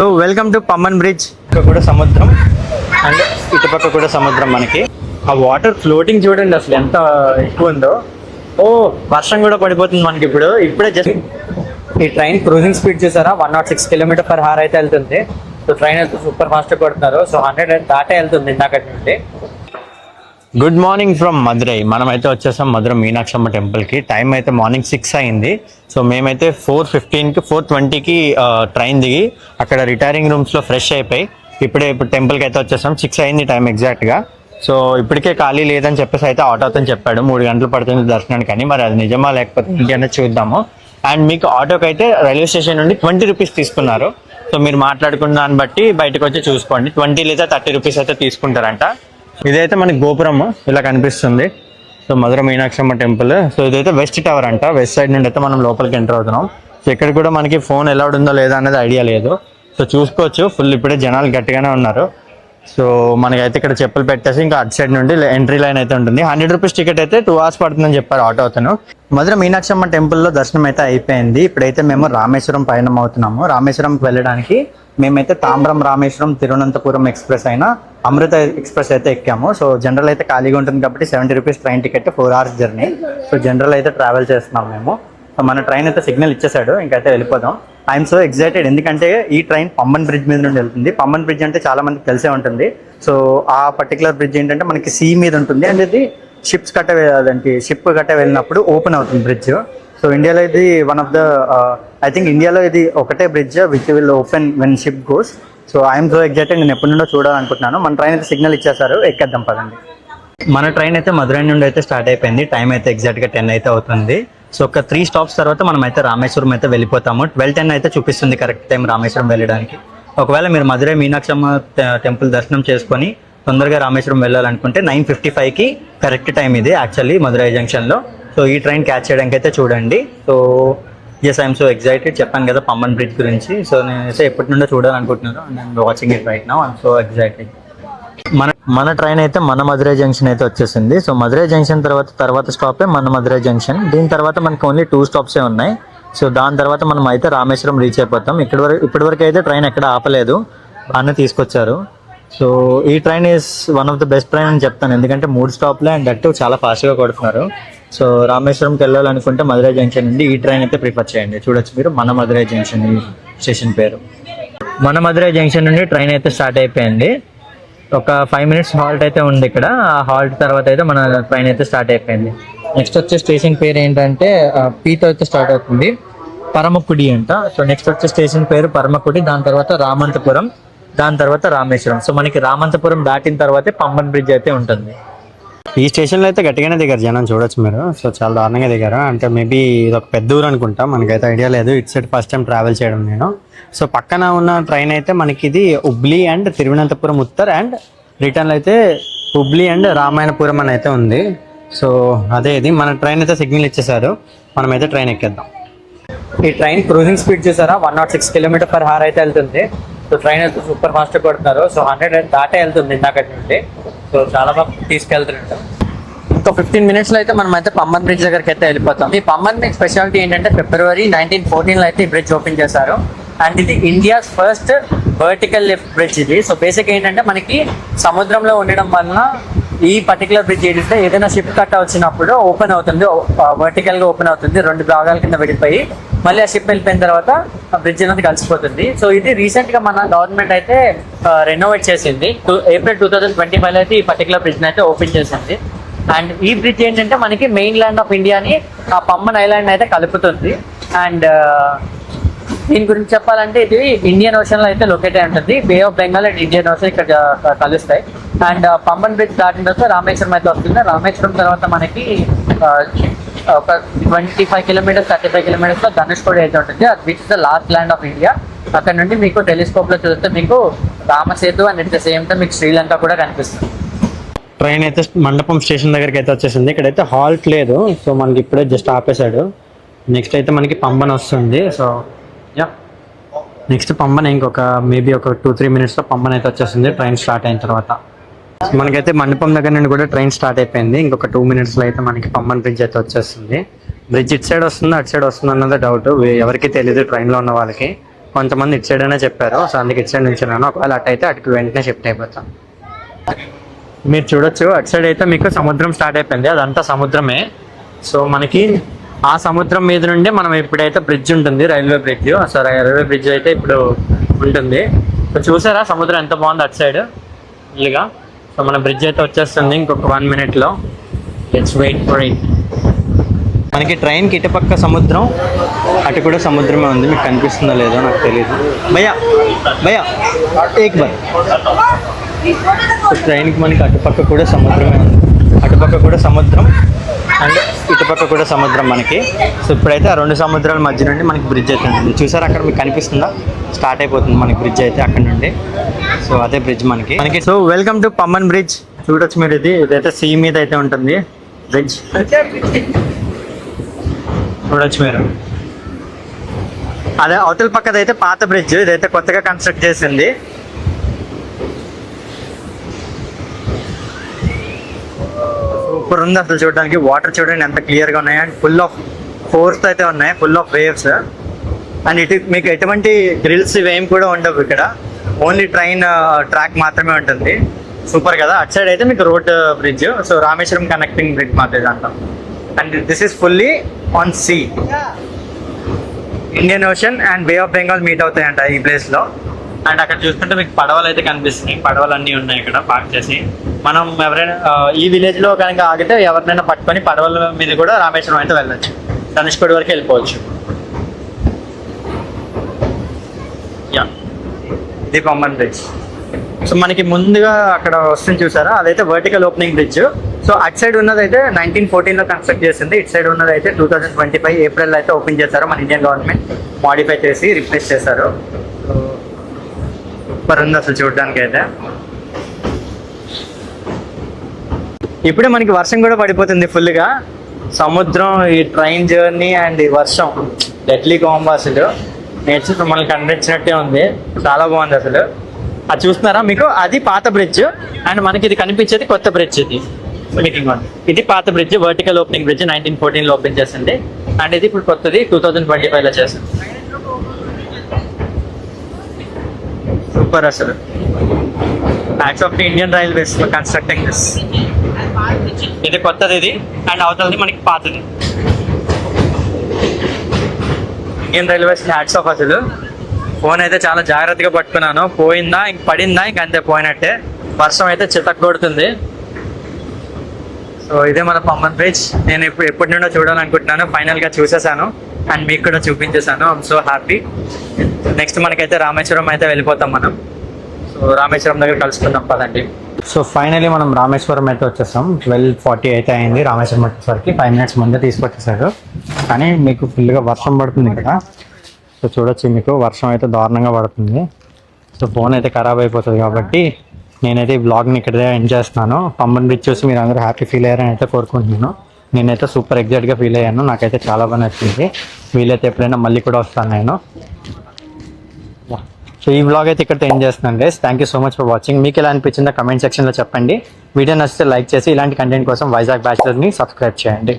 So welcome to Pamban bridge. ఇక్కడ కూడా సముద్రం అండ్ ఇటుపక్క కూడా సముద్రం. మనకి ఆ వాటర్ ఫ్లోటింగ్ చూడండి అసలు ఎంత ఎక్కువ ఉందో. ఓ వర్షం కూడా పడిపోతుంది మనకి ఇప్పుడే జస్ట్. ఈ ట్రైన్ క్రూజింగ్ స్పీడ్ చూసారా, 106 km/h అయితే వెళ్తుంది. సో ట్రైన్ అయితే సూపర్ ఫాస్ట్ కొడుతున్నారు. సో 100 దాటే వెళ్తుంది ఇందాకటి నుండి. Good morning from Madurai. మనమైతే వచ్చేసాం మధురై మీనాక్షమ్మ టెంపుల్కి. టైం అయితే మార్నింగ్ 6 అయింది. సో మేమైతే 4:15కి 4:20కి ట్రైన్ దిగి అక్కడ రిటైరింగ్ రూమ్స్లో ఫ్రెష్ అయిపోయి ఇప్పుడు టెంపుల్కి అయితే వచ్చేసాం. 6 అయింది టైం ఎగ్జాక్ట్గా. సో ఇప్పటికే ఖాళీ లేదని చెప్పేసి అయితే ఆటో అతను చెప్పాడు 3 గంటలు పడుతుంది దర్శనానికి అని. మరి అది నిజమా లేకపోతే ఇంటి అనేది చూద్దాము. అండ్ మీకు ఆటోకి అయితే రైల్వే స్టేషన్ నుండి 20 రూపీస్ తీసుకున్నారు. సో మీరు మాట్లాడుకున్న దాన్ని బట్టి బయటకు వచ్చి చూసుకోండి. 20 లేదా 30 రూపీస్ అయితే తీసుకుంటారంట. ఇదైతే మనకి గోపురం ఇలా కనిపిస్తుంది. So Madurai Meenakshamma temple. So ఇదైతే వెస్ట్ టవర్ అంట. వెస్ట్ సైడ్ నుండి అయితే మనం లోపలికి ఎంటర్ అవుతున్నాం. సో ఇక్కడ కూడా మనకి ఫోన్ అలౌడ్ ఉందో లేదా అనేది ఐడియా లేదు. సో చూసుకోవచ్చు, ఫుల్ ఇప్పుడే జనాలు గట్టిగానే ఉన్నారు. సో మనకైతే ఇక్కడ చెప్పులు పెట్టేసి ఇంకా అటు సైడ్ నుండి ఎంట్రీ లైన్ అయితే ఉంటుంది. 100 రూపీస్ టికెట్ అయితే 2 hours పడుతుందని చెప్పారు ఆటో అతను. మధురై మీనాక్షమ్మ టెంపుల్లో దర్శనం అయితే అయిపోయింది. ఇప్పుడైతే మేము రామేశ్వరం పయనం అవుతున్నాము. రామేశ్వరంకి వెళ్ళడానికి మేమైతే తాంబ్రం రామేశ్వరం తిరువనంతపురం ఎక్స్ప్రెస్ అయినా అమృత ఎక్స్ప్రెస్ అయితే ఎక్కాము. సో జనరల్ అయితే ఖాళీగా ఉంటుంది కాబట్టి 70 rupees train ticket, 4 hours journey. So general అయితే ట్రావెల్ చేస్తున్నాం మేము. సో మన ట్రైన్ అయితే సిగ్నల్ ఇచ్చేసాడు, ఇంకైతే వెళ్ళిపోదాం. ఐఎమ్ సో ఎక్సైటెడ్ ఎందుకంటే ఈ ట్రైన్ పమ్మన్ బ్రిడ్జ్ మీద నుండి వెళ్తుంది. పమ్మన్ బ్రిడ్జ్ అంటే చాలా మందికి తెలిసే ఉంటుంది. సో ఆ పర్టికులర్ బ్రిడ్జ్ ఏంటంటే మనకి సీ మీద ఉంటుంది అండ్ ఇది షిప్ గట్ట వెళ్ళినప్పుడు ఓపెన్ అవుతుంది బ్రిడ్జ్. సో ఇండియాలో ఇది one of the I think ఇండియాలో ఇది ఒకటే bridge which will open when ship goes. So I'm so excited, నేను ఎప్పటి నుండో చూడాలనుకుంటున్నాను. మన ట్రైన్ అయితే సిగ్నల్ ఇచ్చేసారు, ఎక్కేద్దాం పదండి. మన ట్రైన్ అయితే మధురై నుండి అయితే స్టార్ట్ అయిపోయింది. టైం అయితే ఎగ్జాక్ట్గా 10 అయితే అవుతుంది. సో ఒక 3 stops తర్వాత మనం అయితే రామేశ్వరం అయితే వెళ్ళిపోతాము. 12:10 అయితే చూపిస్తుంది కరెక్ట్ టైం రామేశ్వరం వెళ్ళడానికి. ఒకవేళ మీరు మధురై మీనాక్షమ్మ టెంపుల్ దర్శనం చేసుకొని తొందరగా రామేశ్వరం వెళ్ళాలనుకుంటే 9:55కి కరెక్ట్ టైం ఇది యాక్చువల్లీ మధురై జంక్షన్లో. సో ఈ ట్రైన్ క్యాచ్ చేయడానికి అయితే చూడండి. So yes I'm so excited, చెప్పాను కదా పమ్మన్ బ్రిడ్జ్ గురించి. సో నేనైతే ఎప్పటి నుండో చూడాలనుకుంటున్నాను and I'm watching it right now. I'm so excited. మన ట్రైన్ అయితే మన మధురై జంక్షన్ అయితే వచ్చేసింది. సో మధురై జంక్షన్ తర్వాత స్టాపే మన మధురై జంక్షన్. దీని తర్వాత మనకి ఓన్లీ 2 stops ఉన్నాయి. సో దాని తర్వాత మనం అయితే రామేశ్వరం రీచ్ అయిపోతాం. ఇప్పటివరకు అయితే ట్రైన్ ఎక్కడ ఆపలేదు, బాగానే తీసుకొచ్చారు. సో ఈ train is one of the best train అని చెప్తాను, ఎందుకంటే 3 stops అండ్ అటు చాలా ఫాస్ట్గా కొడుతున్నారు. సో రామేశ్వరంకి వెళ్ళాలనుకుంటే మధురై జంక్షన్ నుండి ఈ ట్రైన్ అయితే ప్రిఫర్ చేయండి. చూడొచ్చు మీరు, మన మధురై జంక్షన్ ఈ స్టేషన్ పేరు. మన మధురై జంక్షన్ నుండి ట్రైన్ అయితే స్టార్ట్ అయిపోయింది. ఒక 5 minutes హాల్ట్ అయితే ఉంది ఇక్కడ. ఆ హాల్ట్ తర్వాత అయితే మన ట్రైన్ అయితే స్టార్ట్ అయిపోయింది. నెక్స్ట్ వచ్చే స్టేషన్ పేరు ఏంటంటే పీతో అయితే స్టార్ట్ అవుతుంది, పరమకుడి అంట. సో నెక్స్ట్ వచ్చే స్టేషన్ పేరు పరమకుడి, దాని తర్వాత రామంతపురం, దాని తర్వాత రామేశ్వరం. సో మనకి రామంతపురం దాటిన తర్వాతే పమ్మన్ బ్రిడ్జ్ అయితే ఉంటుంది. ఈ స్టేషన్లో అయితే గట్టిగానే దిగారు జనం, చూడొచ్చు మీరు. సో చాలా దారుణంగా దిగారు. అంటే మేబీ ఇది ఒక పెద్ద ఊరు అనుకుంటా, మనకైతే ఐడియా లేదు. ఇటు సైడ్ ఫస్ట్ టైం ట్రావెల్ చేయడం నేను. సో పక్కన ఉన్న ట్రైన్ అయితే మనకి ఇది హుబ్లీ అండ్ తిరువనంతపురం ఉత్తర్ అండ్ రిటర్న్లో అయితే హుబ్లీ అండ్ రామాయణపురం అని అయితే ఉంది. సో అదే ఇది మన ట్రైన్ అయితే సిగ్నల్ ఇచ్చేసారు, మనమైతే ట్రైన్ ఎక్కేద్దాం. ఈ ట్రైన్ క్రూజింగ్ స్పీడ్ చూసారా, 106 km/h అయితే వెళ్తుంది. సో ట్రైన్ అయితే సూపర్ ఫాస్ట్ కొడుతున్నారు. సో 100 దాటే వెళ్తుంది ఇందాకటి నుండి. సో చాలా బాగా తీసుకెళ్తున్నట్టు. ఇంకో 15 minutes అయితే మనం అయితే పమ్మన్ బ్రిడ్జ్ దగ్గరికి అయితే వెళ్ళిపోతాం. ఈ పమ్మన్ బ్రిడ్జ్ స్పెషాలిటీ ఏంటంటే February 1914 అయితే ఈ బ్రిడ్జ్ ఓపెన్ చేశారు. అండ్ ఇది India's first vertical lift bridge ఇది. సో బేసిక్ ఏంటంటే మనకి సముద్రంలో ఉండడం వలన ఈ పర్టికులర్ బ్రిడ్జ్ ఏంటంటే ఏదైనా షిప్ కట్ వచ్చినప్పుడు ఓపెన్ అవుతుంది, వర్టికల్గా ఓపెన్ అవుతుంది, 2 భాగాల కింద విడిపోయి మళ్ళీ ఆ షిప్ వెళ్ళిపోయిన తర్వాత ఆ బ్రిడ్జ్ అనేది కలిసిపోతుంది. సో ఇది రీసెంట్గా మన గవర్నమెంట్ అయితే రెనోవేట్ చేసింది. April 2025 అయితే ఈ పర్టికులర్ బ్రిడ్జ్ అయితే ఓపెన్ చేసింది. అండ్ ఈ బ్రిడ్జ్ ఏంటంటే మనకి మెయిన్ ల్యాండ్ ఆఫ్ ఇండియాని ఆ పమ్మన్ ఐలాండ్ అయితే కలుపుతుంది. అండ్ దీని గురించి చెప్పాలంటే ఇది ఇండియన్ ఓషన్ లో అయితే లొకేట్ అయి ఉంటుంది. Bay of Bengal and Indian ocean ఇక్కడ కలుస్తాయి. అండ్ పమ్మన్ బ్రిడ్జ్ దాటిన తర్వాత రామేశ్వరం అయితే వస్తుంది. రామేశ్వరం తర్వాత మనకి ఒక 25 kilometers 35 kilometers లో ధనుష్కోడి అయితే ఉంటుంది. అది which is the last land of India. అక్కడ నుండి మీకు టెలిస్కోప్ లో చూస్తే మీకు Ram Setu and at the same time మీకు శ్రీలంక కూడా కనిపిస్తుంది. ట్రైన్ అయితే మండపం స్టేషన్ దగ్గరికి అయితే వచ్చేసింది. ఇక్కడైతే హాల్ట్ లేదు, సో మనకి ఇప్పుడే జస్ట్ ఆపేశాడు. నెక్స్ట్ అయితే మనకి పంబన్ వస్తుంది. సో యా నెక్స్ట్ పంబన్ ఇంకొక మేబీ ఒక 2-3 minutesలో పంబన్ అయితే వచ్చేస్తుంది ట్రైన్ స్టార్ట్ అయిన తర్వాత. మనకైతే మండపం దగ్గర నుండి కూడా ట్రైన్ స్టార్ట్ అయిపోయింది. ఇంకొక 2 minutesలో అయితే మనకి పమ్మన్ బ్రిడ్జ్ అయితే వచ్చేస్తుంది. బ్రిడ్జ్ ఇటు సైడ్ వస్తుందో అటు సైడ్ వస్తుందో అన్నది డౌట్, ఎవరికి తెలియదు ట్రైన్లో ఉన్న వాళ్ళకి. కొంతమంది ఇటు సైడ్ అనే చెప్పారు, సో అందుకే ఇటు సైడ్ నుంచున్నాను. ఒకవేళ అటు అయితే అటుకు వెంటనే షిఫ్ట్ అయిపోతాం. మీరు చూడొచ్చు అటు సైడ్ అయితే మీకు సముద్రం స్టార్ట్ అయిపోయింది, అదంతా సముద్రమే. సో మనకి ఆ సముద్రం మీద నుండి మనం ఇప్పుడైతే బ్రిడ్జ్ ఉంటుంది, railway bridge. So railway bridge అయితే ఇప్పుడు ఉంటుంది. సో చూసారా సముద్రం ఎంత బాగుంది అటు సైడ్ ఇల్లుగా. సో మన బ్రిడ్జ్ అయితే వచ్చేస్తుంది ఇంకొక 1 minute. Let's wait for it. మనకి ట్రైన్కి ఇటుపక్క సముద్రం, అటు కూడా సముద్రమే ఉంది. మీకు కనిపిస్తుందో లేదో నాకు తెలియదు. భయ్యా భయ్యా ఏక్ బార్. ట్రైన్కి మనకి అటుపక్క కూడా సముద్రమే ఉంది, అటుపక్క కూడా సముద్రం అండ్ ఇటుపక్క కూడా సముద్రం మనకి. సో ఇప్పుడైతే ఆ 2 సముద్రాల మధ్య నుండి మనకి బ్రిడ్జ్ అయితే ఉంటుంది. చూసారా అక్కడ మీకు కనిపిస్తుందా, స్టార్ట్ అయిపోతుంది మనకి బ్రిడ్జ్ అయితే అక్కడ నుండి. సో అదే బ్రిడ్జ్ మనకి. So welcome to Pamban bridge. చూడొచ్చు మీరు, ఇదైతే సీ మీద అయితే ఉంటుంది బ్రిడ్జ్. చూడొచ్చు మీరు. అదే అవతల పక్కదైతే పాత బ్రిడ్జ్, ఇదైతే కొత్తగా కన్స్ట్రక్ట్ చేసింది. సూపర్ ఉంది అసలు చూడడానికి. వాటర్ చూడండి ఎంత క్లియర్గా ఉన్నాయి అండ్ ఫుల్ ఆఫ్ ఫోర్స్ అయితే ఉన్నాయి, ఫుల్ ఆఫ్ వేవ్స్. అండ్ ఇటు మీకు ఎటువంటి గ్రిల్స్ ఇవేం కూడా ఉండవు ఇక్కడ, ఓన్లీ ట్రైన్ ట్రాక్ మాత్రమే ఉంటుంది. సూపర్ కదా. అటు సైడ్ అయితే మీకు road bridge, so Rameswaram connecting bridge మాత్రమే అంటాం. And this is fully on sea. Indian ocean and bay of Bengal meet అవుతాయంట ఈ ప్లేస్లో. అండ్ అక్కడ చూస్తుంటే మీకు పడవలు అయితే కనిపిస్తున్నాయి, పడవలు అన్నీ ఉన్నాయి ఇక్కడ పార్క్ చేసి. మనం ఎవరైనా ఈ విలేజ్లో కనుక ఆగితే ఎవరినైనా పట్టుకొని పడవల మీద కూడా రామేశ్వరం అయితే వెళ్ళొచ్చు, ధనుష్కోడి వరకు వెళ్ళిపోవచ్చు. యా, ఇది పమ్మన్ బ్రిడ్జ్. సో మనకి ముందుగా అక్కడ వస్తుంది చూసారా, అదైతే వర్టికల్ ఓపెనింగ్ బ్రిడ్జ్. సో అటు సైడ్ ఉన్నదైతే 1914లో కన్స్ట్రక్ట్ చేసింది, ఇటు సైడ్ ఉన్నదైతే 2025 ఏప్రిల్ అయితే ఓపెన్ చేశారు. మన ఇండియన్ గవర్నమెంట్ మాడిఫై చేసి రిప్లేస్ చేశారు. సూపర్ ఉంది అసలు చూడడానికి అయితే. ఇప్పుడే మనకి వర్షం కూడా పడిపోతుంది ఫుల్గా. సముద్రం, ఈ ట్రైన్ జర్నీ అండ్ ఈ వర్షం, డెడ్లీ కాంబో అసలు. నేచర్ మనల్ని కనిపించినట్టే ఉంది, చాలా బాగుంది అసలు. అది చూస్తున్నారా మీకు, అది పాత బ్రిడ్జ్ అండ్ మనకి ఇది కనిపించేది కొత్త బ్రిడ్జ్. ఇది పాత బ్రిడ్జ్, వర్టికల్ ఓపెనింగ్ బ్రిడ్జ్ 1914లో ఓపెన్ చేసింది. అండ్ ఇది ఇప్పుడు కొత్తది 2025లో చేసింది. సూపర్ అసలు. Hats off the Indian railways for constructing this. ఇది కొత్తది ఇది, అండ్ అవతలది మనకి పాతది. ఇండియన్ రైల్వేస్ హ్యాట్స్ ఆఫ్ అసలు. ఫోన్ అయితే చాలా జాగ్రత్తగా పట్టుకున్నాను, పోయిందా ఇంక పడిందా ఇంక అంతే పోయినట్టే. వర్షం అయితే చితక్ కొడుతుంది. సో ఇదే మన పమ్మన్ బ్రిడ్జ్. నేను ఎప్పటి నుండో చూడాలనుకుంటున్నాను, ఫైనల్గా చూసేసాను అండ్ మీకు కూడా చూపించేసాను. I'm so happy. నెక్స్ట్ మనకైతే రామేశ్వరం అయితే వెళ్ళిపోతాం మనం. సో రామేశ్వరం దగ్గర కలుసుకుందాం పదండి. సో ఫైనలీ మనం రామేశ్వరం అయితే వచ్చేసాం. 12:40 అయితే అయింది రామేశ్వరం వచ్చేసరికి. 5 minutes ముందే తీసుకొచ్చేసారు, కానీ మీకు ఫుల్గా వర్షం పడుతుంది ఇక్కడ. సో చూడొచ్చు మీకు వర్షం అయితే దారుణంగా పడుతుంది. సో ఫోన్ అయితే ఖరాబ్ అయిపోతుంది కాబట్టి నేనైతే ఈ బ్లాగ్ని ఇక్కడే ఎండ్ చేస్తున్నాను. పమ్మన్ బ్రిడ్జ్ చూసి మీరు అందరూ హ్యాపీ ఫీల్ అయ్యారని అయితే కోరుకుంటున్నాను. నేనైతే సూపర్ ఎగ్జైట్గా ఫీల్ అయ్యాను, నాకైతే చాలా బాగా నచ్చింది. వీలైతే ఎప్పుడైనా మళ్ళీ కూడా వస్తాను నేను. సో ఈ బ్లాగ్ అయితే ఇక్కడితో ఎండ్ చేస్తున్నాను guys. Thank you so much for watching. మీకు ఎలా అనిపించిందో కమెంట్ సెక్షన్లో చెప్పండి. వీడియో నచ్చితే లైక్ చేసి ఇలాంటి కంటెంట్ కోసం వైజాగ్ బ్యాచిలర్ని సబ్స్క్రైబ్ చేయండి.